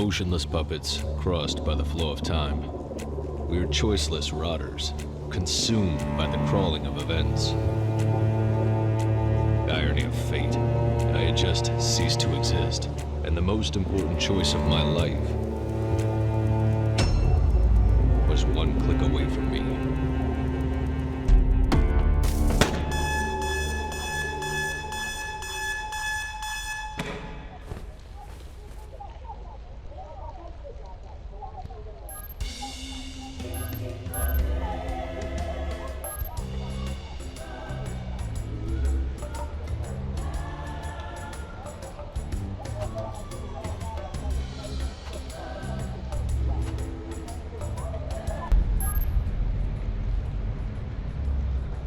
motionless puppets crossed by the flow of time. We were choiceless rotters, consumed by the crawling of events. Irony of fate. I had just ceased to exist, and the most important choice of my life was one click away from me.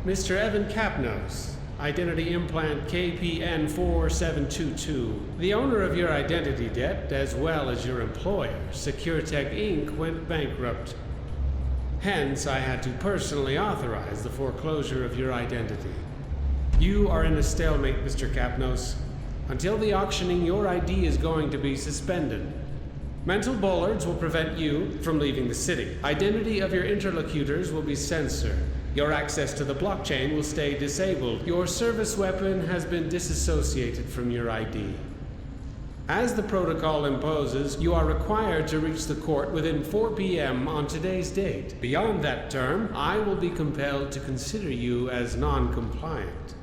Mr. Evan Kapnos, identity implant KPN 4722. The owner of your identity debt, as well as your employer, SecureTech Inc., went bankrupt. Hence, I had to personally authorize the foreclosure of your identity. You are in a stalemate, Mr. Kapnos. Until the auctioning, your ID is going to be suspended. Mental bollards will prevent you from leaving the city. Identity of your interlocutors will be censored. Your access to the blockchain will stay disabled. Your service weapon has been disassociated from your ID. As the protocol imposes, you are required to reach the court within 4 p.m. on today's date. Beyond that term, I will be compelled to consider you as non-compliant.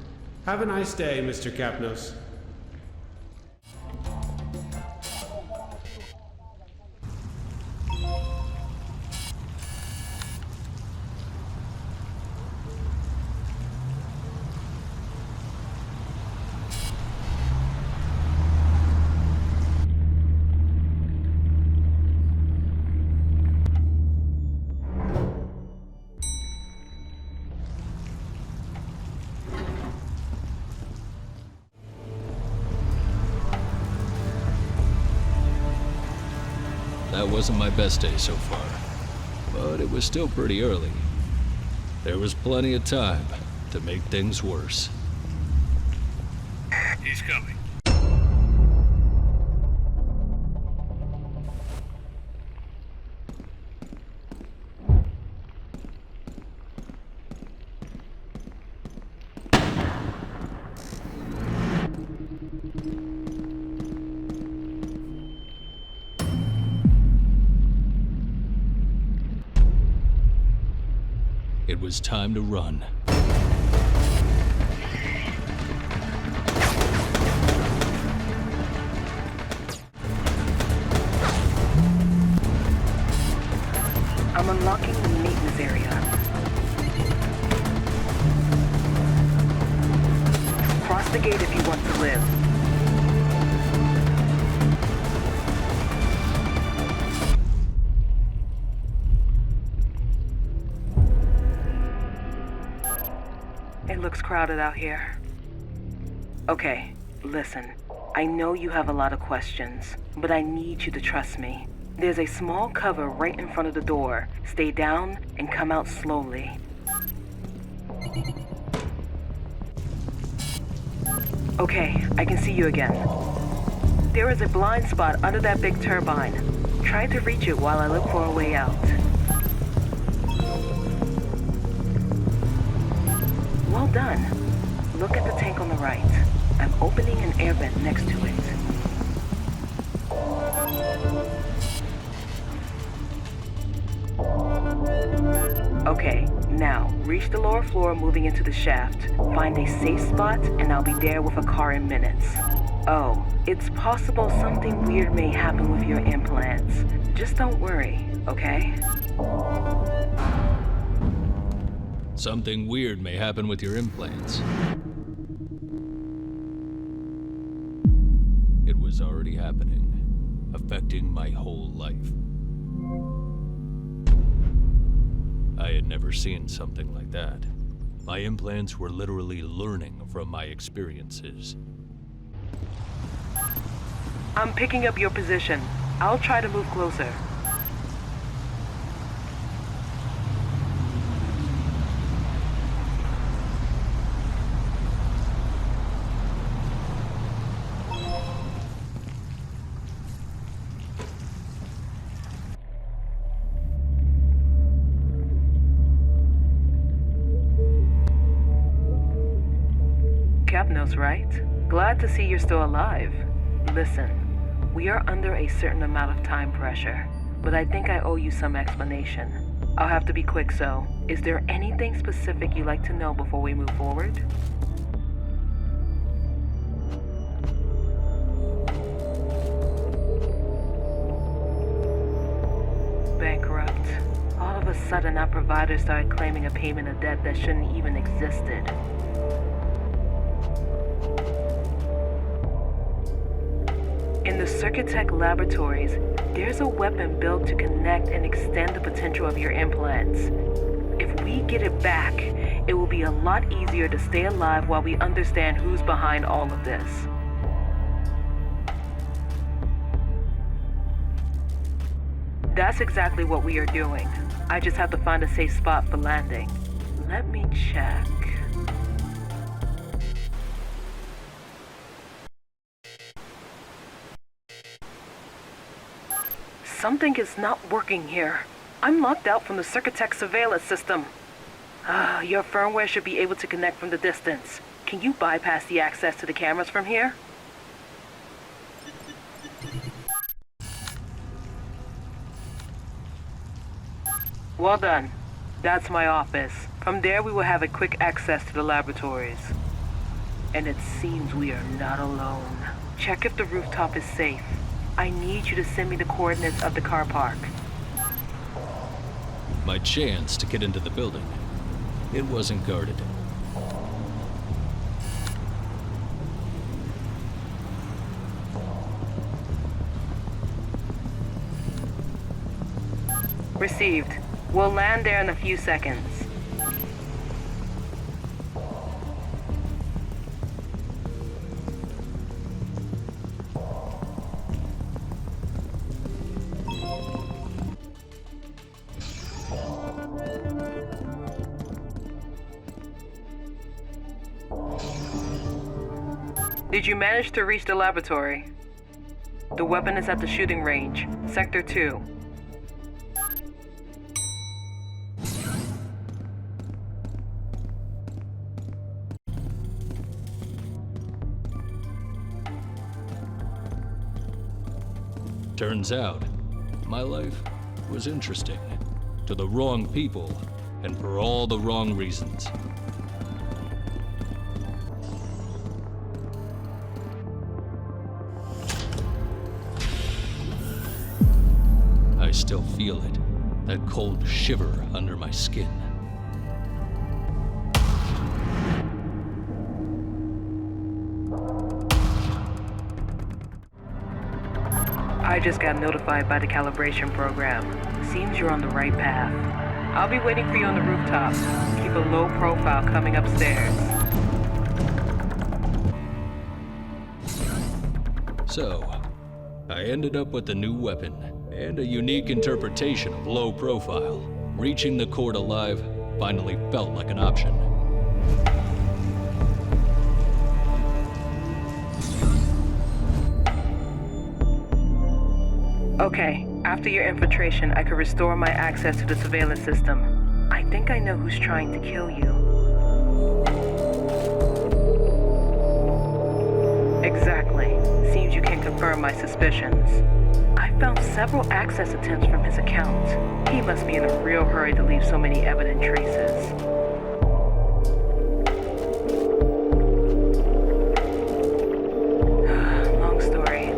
Have a nice day, Mr. Kapnos. That wasn't my best day so far, but it was still pretty early. There was plenty of time to make things worse. He's coming. It was time to run. I'm unlocking the maintenance area. Cross the gate if you want to live. It looks crowded out here. Okay, listen. I know you have a lot of questions, but I need you to trust me. There's a small cover right in front of the door. Stay down and come out slowly. Okay, I can see you again. There is a blind spot under that big turbine. Try to reach it while I look for a way out. Well done. Look at the tank on the right. I'm opening an air vent next to it. Okay, now reach the lower floor moving into the shaft. Find a safe spot and I'll be there with a car in minutes. Oh, it's possible something weird may happen with your implants. Just don't worry, okay? Something weird may happen with your implants. It was already happening, affecting my whole life. I had never seen something like that. My implants were literally learning from my experiences. I'm picking up your position. I'll try to move closer. Kapnos, right? Glad to see you're still alive. Listen, we are under a certain amount of time pressure, but I think I owe you some explanation. I'll have to be quick, so is there anything specific you'd like to know before we move forward? Bankrupt. All of a sudden, our provider started claiming a payment of debt that shouldn't even existed. In the Circuitech laboratories, there's a weapon built to connect and extend the potential of your implants. If we get it back, it will be a lot easier to stay alive while we understand who's behind all of this. That's exactly what we are doing. I just have to find a safe spot for landing. Let me check. Something is not working here. I'm locked out from the Circuitech surveillance system. Your firmware should be able to connect from the distance. Can you bypass the access to the cameras from here? Well done. That's my office. From there we will have a quick access to the laboratories. And it seems we are not alone. Check if the rooftop is safe. I need you to send me the coordinates of the car park. My chance to get into the building. It wasn't guarded. Received. We'll land there in a few seconds. Did you manage to reach the laboratory? The weapon is at the shooting range, Sector 2. Turns out, my life was interesting. To the wrong people, and for all the wrong reasons. I still feel it, that cold shiver under my skin. I just got notified by the calibration program. Seems you're on the right path. I'll be waiting for you on the rooftop. Keep a low profile coming upstairs. So, I ended up with a new weapon and a unique interpretation of low profile. Reaching the court alive finally felt like an option. Okay, after your infiltration, I could restore my access to the surveillance system. I think I know who's trying to kill you. Exactly. Seems you can confirm my suspicions. I found several access attempts from his account. He must be in a real hurry to leave so many evident traces. Long story.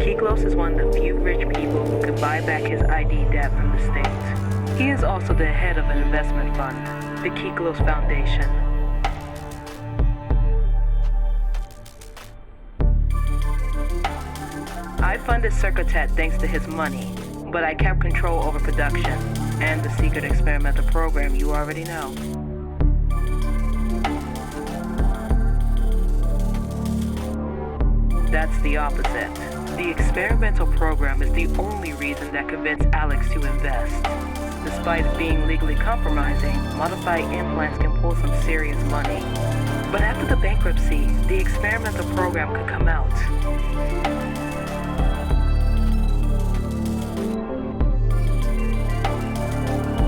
Foreclosed is one of the few rich people who could buy back his ID debt from the state. He is also the head of an investment fund, the Foreclosed Foundation. I funded Circuitech thanks to his money, but I kept control over production and the secret experimental program you already know. That's the opposite. The experimental program is the only reason that convinced Alex to invest. Despite it being legally compromising, modified implants can pull some serious money. But after the bankruptcy, the experimental program could come out.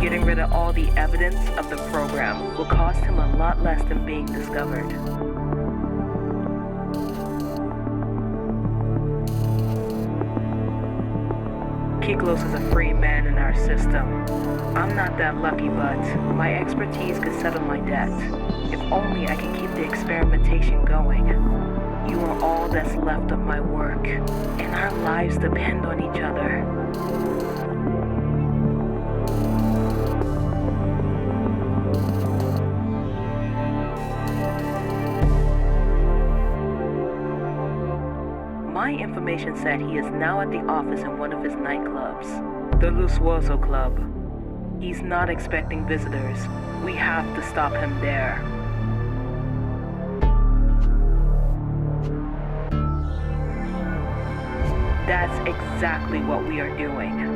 Getting rid of all the evidence of the program will cost him a lot less than being discovered. Kiklos is a free man in our system. I'm not that lucky, but my expertise could settle my debt. If only I can keep the experimentation going. You are all that's left of my work, and our lives depend on each other. My information said he is now at the office in one of his nightclubs, the Lusuoso Club. He's not expecting visitors. We have to stop him there. That's exactly what we are doing.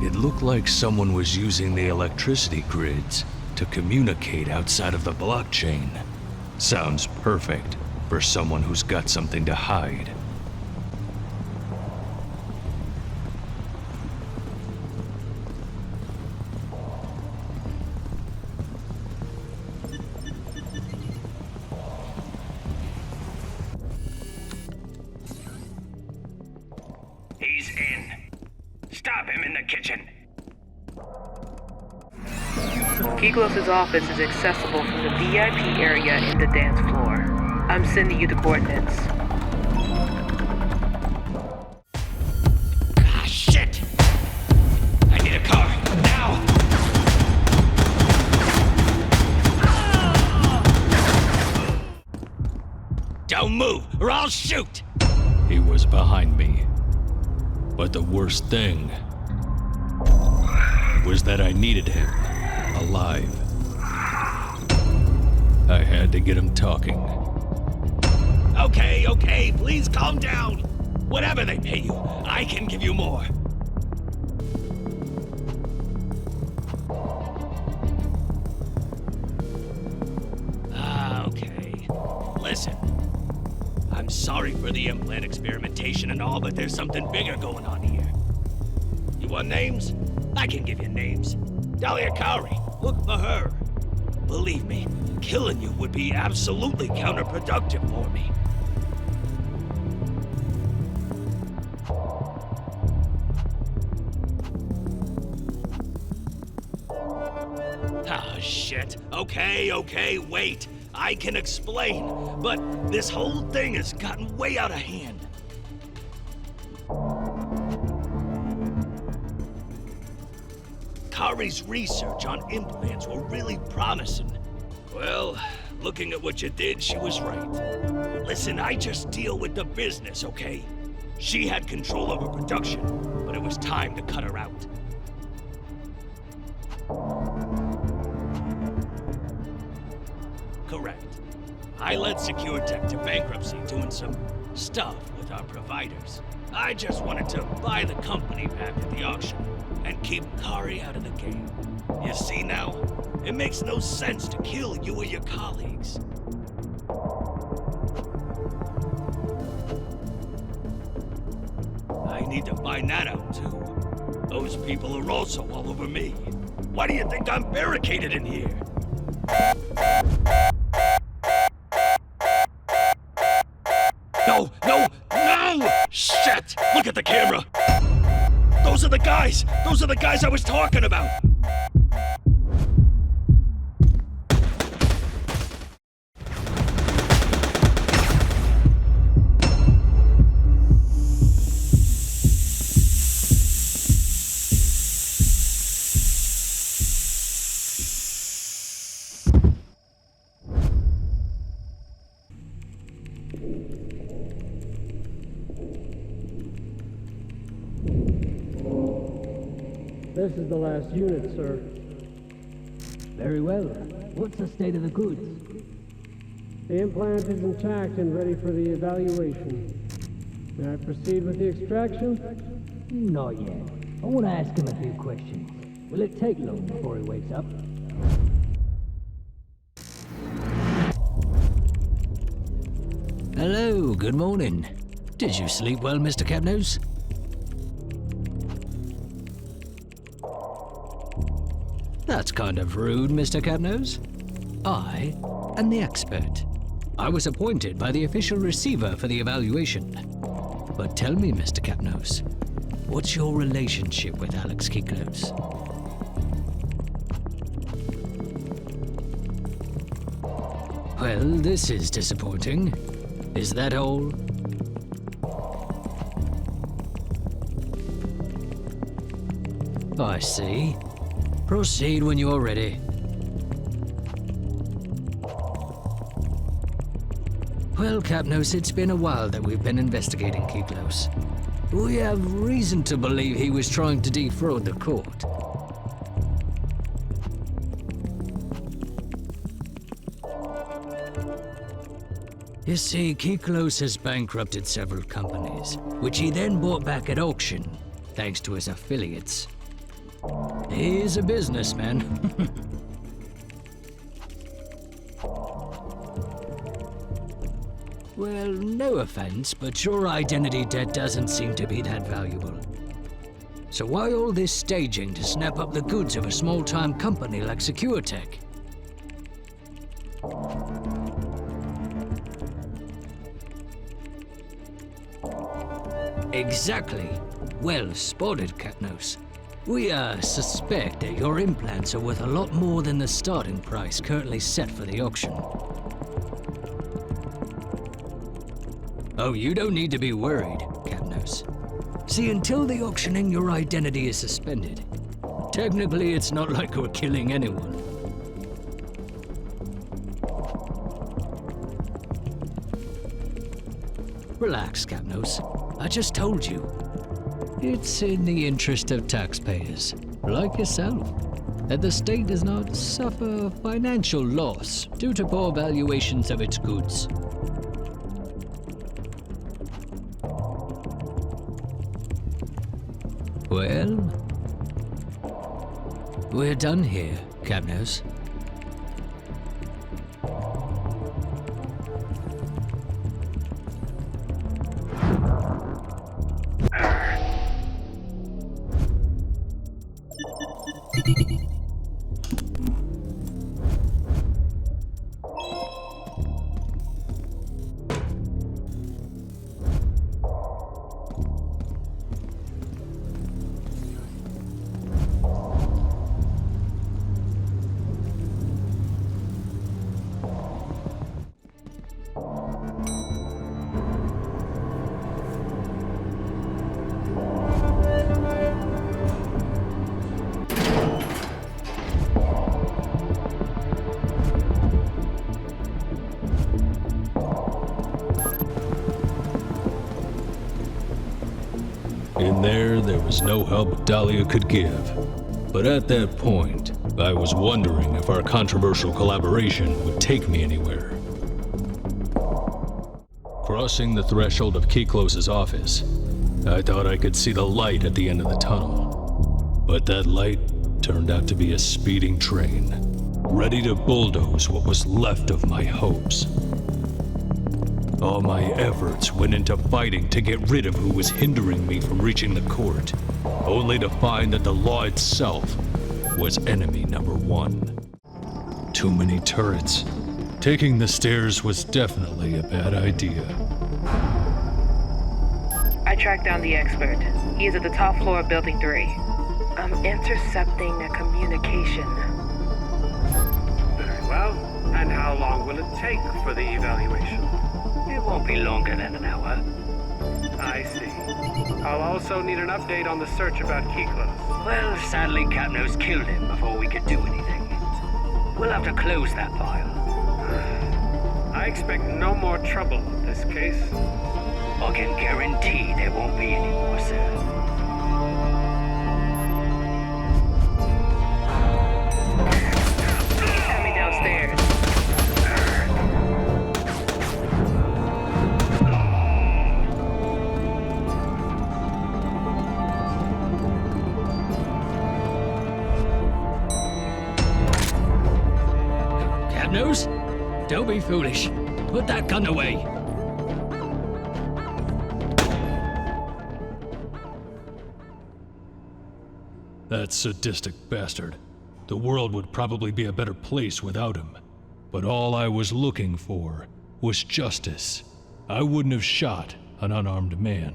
It looked like someone was using the electricity grids to communicate outside of the blockchain. Sounds perfect for someone who's got something to hide. He's in. Stop him in the kitchen. Kiklos' office is accessible from the VIP area in the dance floor. I'm sending you the coordinates. Ah, shit! I need a car, now! Don't move, or I'll shoot! He was behind me. But the worst thing was that I needed him alive. I had to get him talking. Okay, please calm down. Whatever they pay you, I can give you more. Okay. Listen. I'm sorry for the implant experimentation and all, but there's something bigger going on here. You want names? I can give you names. Dahlia Kari, look for her. Believe me, killing you would be absolutely counterproductive for me. Ah, shit. Okay, wait. I can explain, but this whole thing has gotten way out of hand. Kari's research on implants were really promising. Well, looking at what you did, she was right. Listen, I just deal with the business, okay? She had control over production, but it was time to cut her out. Correct. I led SecureTech to bankruptcy doing some stuff with our providers. I just wanted to buy the company back at the auction and keep Kari out of the game. You see now? It makes no sense to kill you or your colleagues. I need to find that out too. Those people are also all over me. Why do you think I'm barricaded in here? No! Shit! Look at the camera! Those are the guys! Those are the guys I was talking about! This is the last unit, sir. Very well. What's the state of the goods? The implant is intact and ready for the evaluation. May I proceed with the extraction? Not yet. I want to ask him a few questions. Will it take long before he wakes up? Hello, good morning. Did you sleep well, Mr. Kapnos? That's kind of rude, Mr. Kapnos. I am the expert. I was appointed by the official receiver for the evaluation. But tell me, Mr. Kapnos, what's your relationship with Alex Kiklos? Well, this is disappointing. Is that all? I see. Proceed when you're ready. Well, Kapnos, it's been a while that we've been investigating Kiklos. We have reason to believe he was trying to defraud the court. You see, Kiklos has bankrupted several companies, which he then bought back at auction, thanks to his affiliates. He is a businessman. Well, no offense, but your identity debt doesn't seem to be that valuable. So why all this staging to snap up the goods of a small-time company like SecureTech? Exactly. Well spotted, Kapnos. We suspect that your implants are worth a lot more than the starting price currently set for the auction. Oh, you don't need to be worried, Kapnos. See, until the auctioning, your identity is suspended. Technically, it's not like we're killing anyone. Relax, Kapnos. I just told you. It's in the interest of taxpayers, like yourself, that the state does not suffer financial loss due to poor valuations of its goods. Well, we're done here, Kapnos. In there was no help Dahlia could give. But at that point, I was wondering if our controversial collaboration would take me anywhere. Crossing the threshold of Kiklos' office, I thought I could see the light at the end of the tunnel. But that light turned out to be a speeding train, ready to bulldoze what was left of my hopes. All my efforts went into fighting to get rid of who was hindering me from reaching the court, only to find that the law itself was enemy number one. Too many turrets. Taking the stairs was definitely a bad idea. I tracked down the expert. He is at the top floor of Building 3. I'm intercepting a communication. Very well. And how long will it take for the evaluation? It won't be longer than an hour. I see. I'll also need an update on the search about Kiklos. Well, sadly, Kapnos killed him before we could do anything. We'll have to close that file. I expect no more trouble with this case. I can guarantee there won't be any more, sir. Coming downstairs. Kapnos? Don't be foolish. Put that gun away. That sadistic bastard. The world would probably be a better place without him. but all I was looking for was justice. I wouldn't have shot an unarmed man.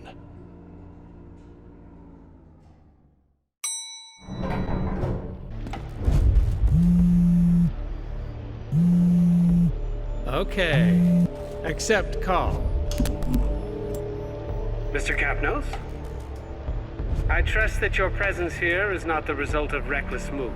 Okay. Accept call. Mr. Kapnos? I trust that your presence here is not the result of reckless moves.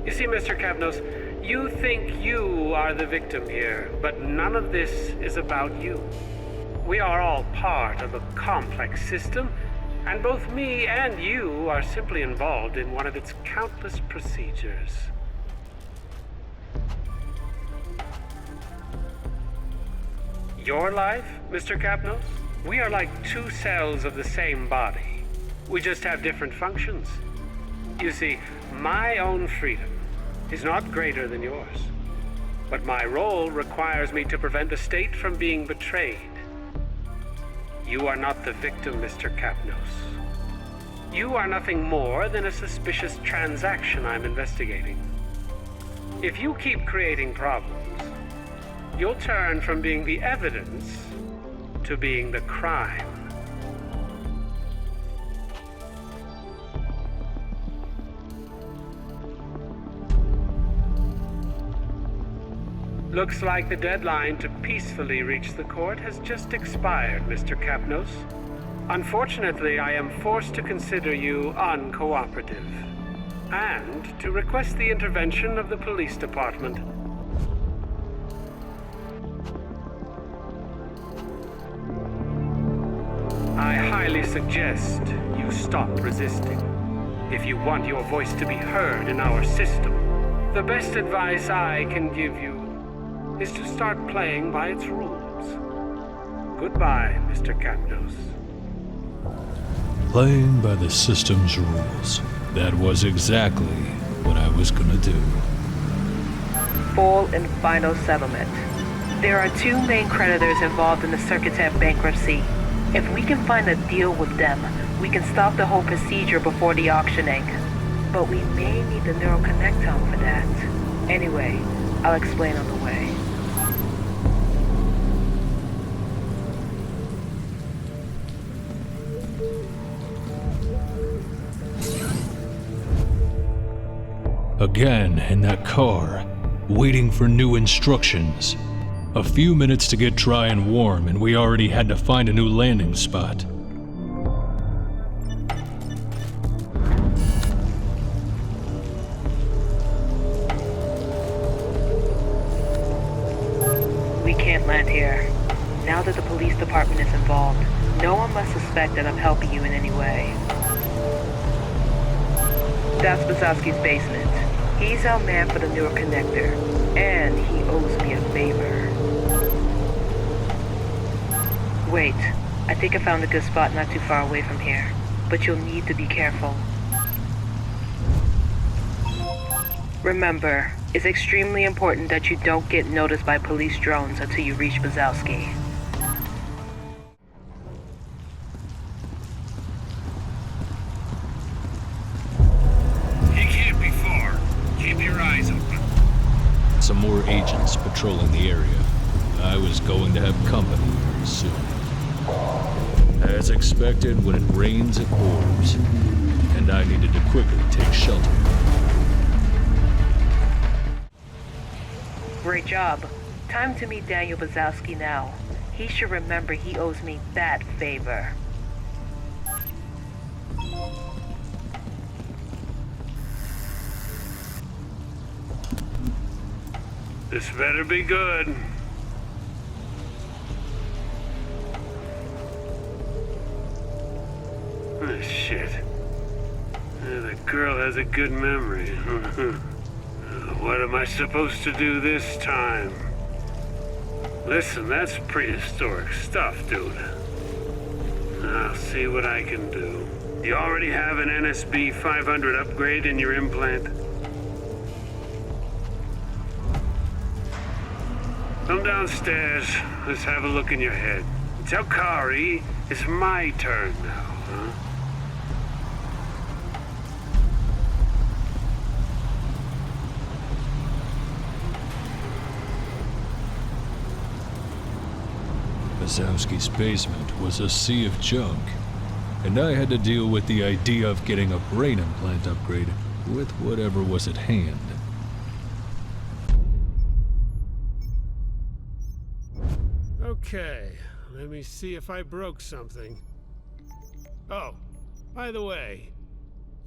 You see, Mr. Kapnos, you think you are the victim here, but none of this is about you. We are all part of a complex system, and both me and you are simply involved in one of its countless procedures. Your life, Mr. Kapnos? We are like two cells of the same body. We just have different functions. You see, my own freedom is not greater than yours, but my role requires me to prevent the state from being betrayed. You are not the victim, Mr. Kapnos. You are nothing more than a suspicious transaction I'm investigating. If you keep creating problems, you'll turn from being the evidence to being the crime. Looks like the deadline to peacefully reach the court has just expired, Mr. Kapnos. Unfortunately, I am forced to consider you uncooperative, and to request the intervention of the police department. I highly suggest you stop resisting. If you want your voice to be heard in our system, the best advice I can give you is to start playing by its rules. Goodbye, Mr. Kapnos. Playing by the system's rules. That was exactly what I was gonna do. Full and final settlement. There are two main creditors involved in the Circuitech bankruptcy. If we can find a deal with them, we can stop the whole procedure before the auctioning. But we may need the neural connectome for that. Anyway, I'll explain on the way. Again in that car, waiting for new instructions. A few minutes to get dry and warm, and we already had to find a new landing spot. We can't land here. Now that the police department is involved, no one must suspect that I'm helping you in any way. That's Bazowski's basement. He's our man for the neural connector, and he owes me a favor. Wait, I think I found a good spot not too far away from here, but you'll need to be careful. Remember, it's extremely important that you don't get noticed by police drones until you reach Bazowski. Some more agents patrolling the area. I was going to have company very soon. As expected, when it rains, it pours, and I needed to quickly take shelter. Great job. Time to meet Daniel Bazowski now. He should remember he owes me that favor. This better be good. Oh, shit. The girl has a good memory. What am I supposed to do this time? Listen, that's prehistoric stuff, dude. I'll see what I can do. You already have an NSB 500 upgrade in your implant? Come downstairs. Let's have a look in your head. Tell Kari it's my turn now, huh? Wazowski's basement was a sea of junk, and I had to deal with the idea of getting a brain implant upgrade with whatever was at hand. Okay, let me see if I broke something. Oh, by the way,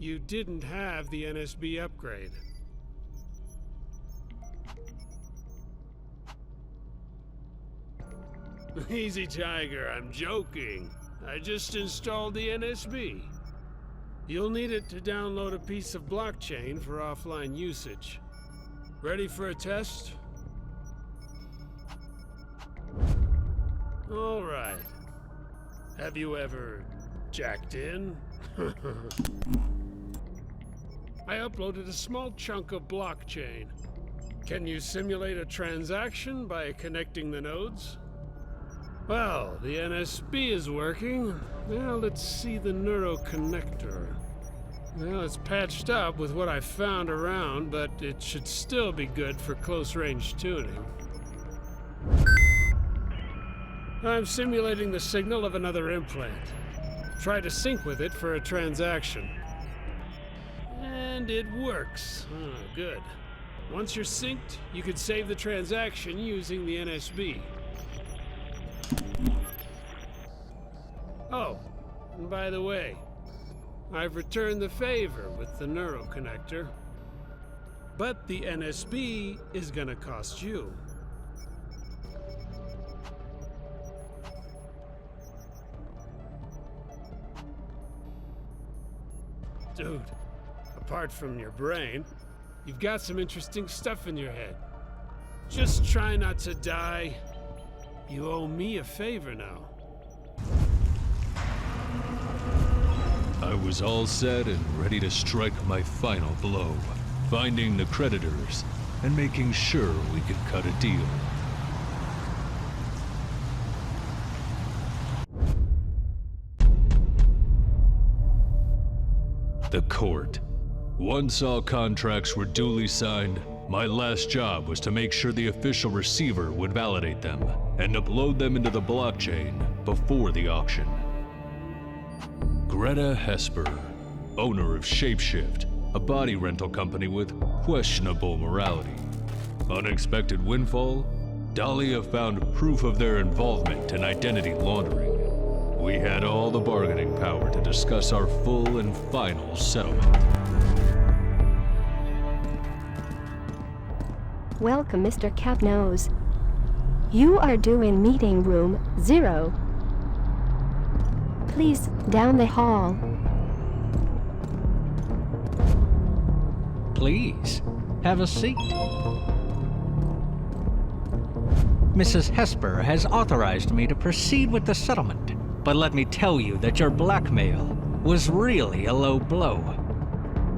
you didn't have the NSB upgrade. Easy, Tiger, I'm joking. I just installed the NSB. You'll need it to download a piece of blockchain for offline usage. Ready for a test? All right. Have you ever jacked in? I uploaded a small chunk of blockchain. Can you simulate a transaction by connecting the nodes? Well, the NSB is working. Now let's see the neuroconnector. Well, it's patched up with what I found around, but it should still be good for close-range tuning. I'm simulating the signal of another implant. Try to sync with it for a transaction. And it works. Oh, good. Once you're synced, you can save the transaction using the NSB. Oh, and by the way, I've returned the favor with the neuroconnector. But the NSB is gonna cost you. Dude, apart from your brain, you've got some interesting stuff in your head. Just try not to die. You owe me a favor now. I was all set and ready to strike my final blow, finding the creditors and making sure we could cut a deal. The court. Once all contracts were duly signed, my last job was to make sure the official receiver would validate them and upload them into the blockchain before the auction. Greta Hesper, owner of Shapeshift, a body rental company with questionable morality. Unexpected windfall, Dahlia found proof of their involvement in identity laundering. We had all the bargaining power to discuss our full and final settlement. Welcome, Mr. Kapnos. You are due in meeting room 0. Please, down the hall. Please, have a seat. Mrs. Hesper has authorized me to proceed with the settlement, but let me tell you that your blackmail was really a low blow.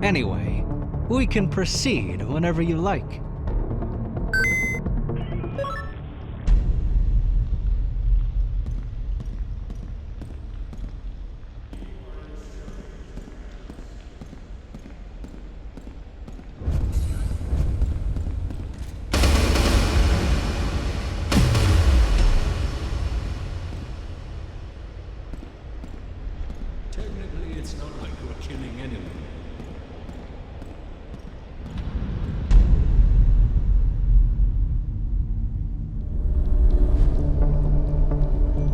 Anyway, we can proceed whenever you like. Technically, it's not like we're killing anyone.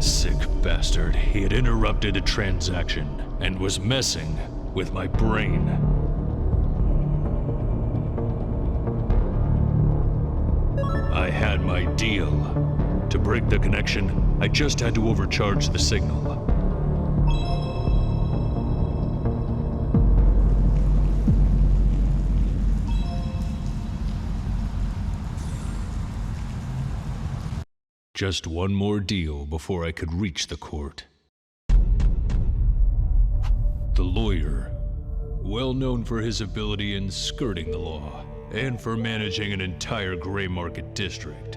Sick bastard. He had interrupted a transaction and was messing with my brain. I had my deal. To break the connection, I just had to overcharge the signal. Just one more deal before I could reach the court. The lawyer, well known for his ability in skirting the law and for managing an entire gray market district.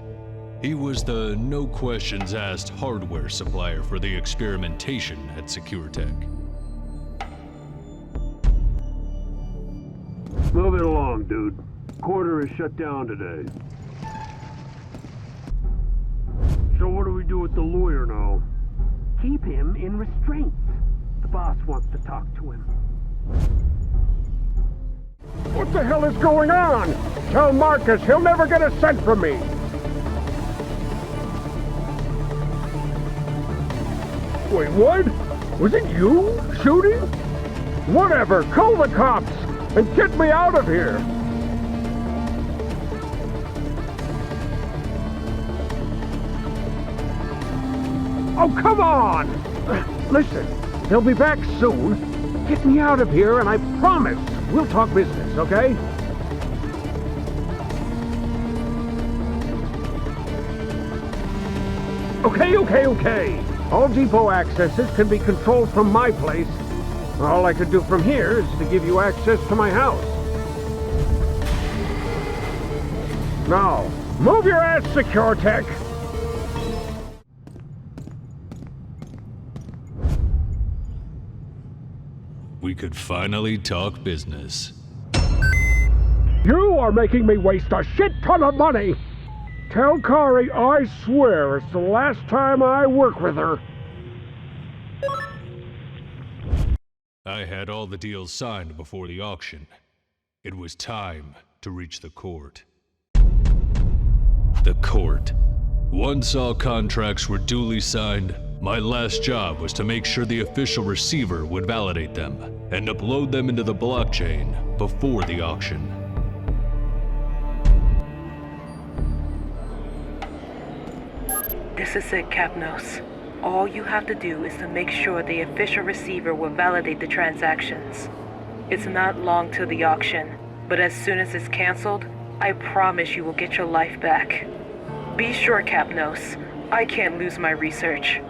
He was the no questions asked hardware supplier for the experimentation at SecureTech. Move it along, dude. Quarter is shut down today. So what do we do with the lawyer know. Keep him in restraint. The boss wants to talk to him. What the hell is going on? Tell Marcus he'll never get a cent from me. Wait, what? Was it you shooting? Whatever, call the cops and get me out of here. Oh, come on! Listen, they'll be back soon. Get me out of here and I promise we'll talk business, okay? Okay. All depot accesses can be controlled from my place. All I could do from here is to give you access to my house. Now, move your ass, SecureTech! We could finally talk business. You are making me waste a shit ton of money! Tell Kari I swear it's the last time I work with her. I had all the deals signed before the auction. It was time to reach the court. The court. Once all contracts were duly signed, my last job was to make sure the official receiver would validate them and upload them into the blockchain before the auction. This is it, Kapnos. All you have to do is to make sure the official receiver will validate the transactions. It's not long till the auction, but as soon as it's canceled, I promise you will get your life back. Be sure, Kapnos, I can't lose my research.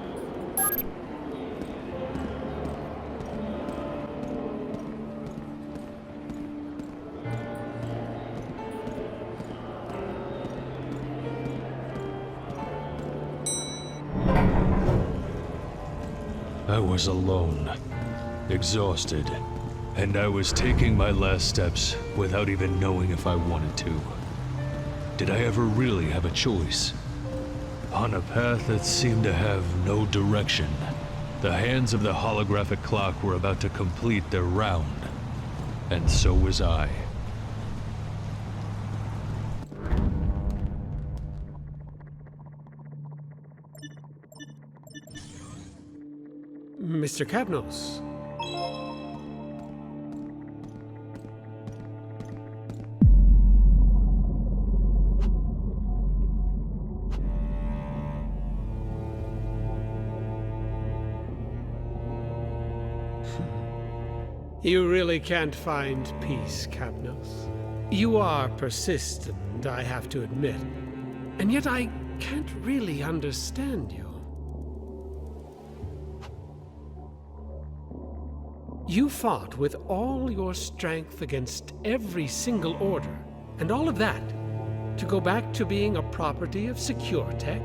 I was alone, exhausted, and I was taking my last steps without even knowing if I wanted to. Did I ever really have a choice? On a path that seemed to have no direction, the hands of the holographic clock were about to complete their round, and so was I. Mr. Kapnos. You really can't find peace, Kapnos. You are persistent, I have to admit. And yet I can't really understand you. You fought with all your strength against every single order, and all of that to go back to being a property of SecureTech?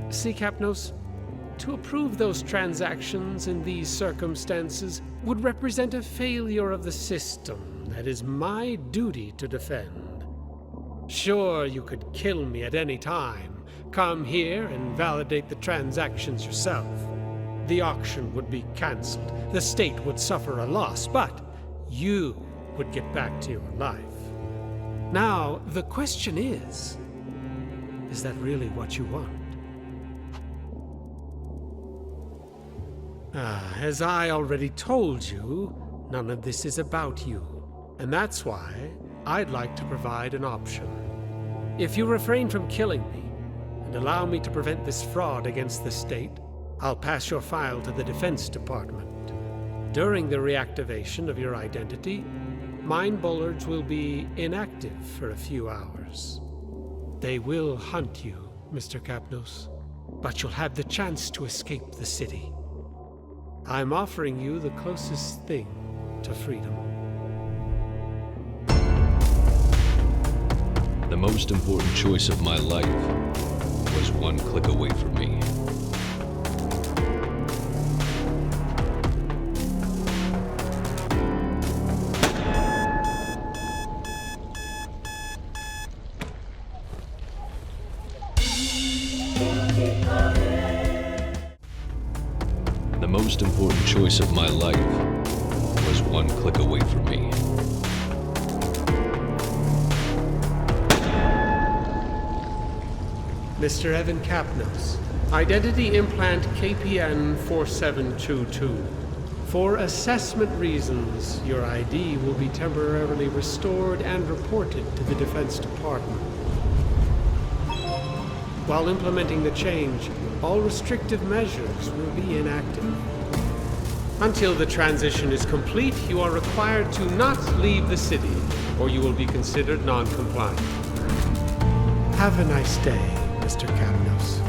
See, Kapnos, to approve those transactions in these circumstances would represent a failure of the system that is my duty to defend. Sure, you could kill me at any time, come here and validate the transactions yourself. The auction would be cancelled, the state would suffer a loss, but you would get back to your life. Now, the question is that really what you want? As I already told you, none of this is about you, and that's why I'd like to provide an option. If you refrain from killing me, and allow me to prevent this fraud against the state, I'll pass your file to the Defense Department. During the reactivation of your identity, mind bullards will be inactive for a few hours. They will hunt you, Mr. Kapnos, but you'll have the chance to escape the city. I'm offering you the closest thing to freedom. The most important choice of my life was one click away from me. most important choice of my life was one click away from me. Mr. Evan Kapnos, identity implant KPN 4722. For assessment reasons, your ID will be temporarily restored and reported to the Defense Department. While implementing the change, all restrictive measures will be inactive. Until the transition is complete, you are required to not leave the city, or you will be considered non-compliant. Have a nice day, Mr. Kapnos.